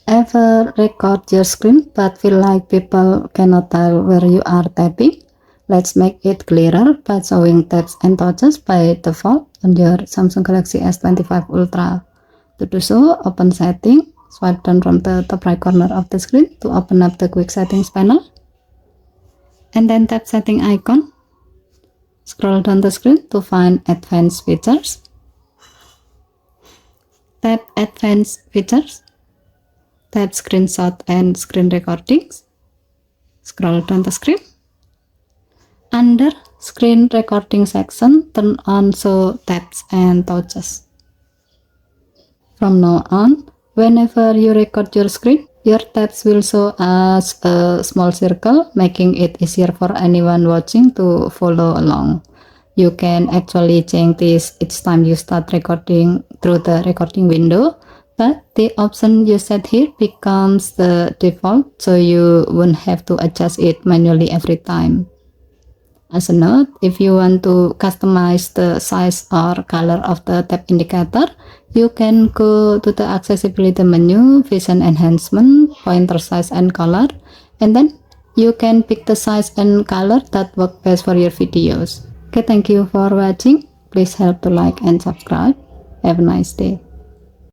Ever record your screen but feel like people cannot tell where you are tapping? Let's make it clearer by showing taps and touches by default on your Samsung Galaxy S25 Ultra. To do so, open Setting, swipe down from the top right corner of the screen to open up the Quick Settings panel, and then tap Setting icon. Scroll down the screen to find Advanced Features. Tap Advanced Features. Tap Screenshot and Screen Recordings. Scroll down the screen. Under Screen Recording section, turn on Show Taps and Touches. From now on, whenever you record your screen, your taps will show as a small circle, making it easier for anyone watching to follow along. You can actually change this each time you start recording through the recording window, but the option you set here becomes the default, so you won't have to adjust it manually every time. As a note, if you want to customize the size or color of the tap indicator, you can go to the accessibility menu, vision enhancement, pointer size and color, and then you can pick the size and color that work best for your videos. Okay, thank you for watching. Please help to like and subscribe. Have a nice day.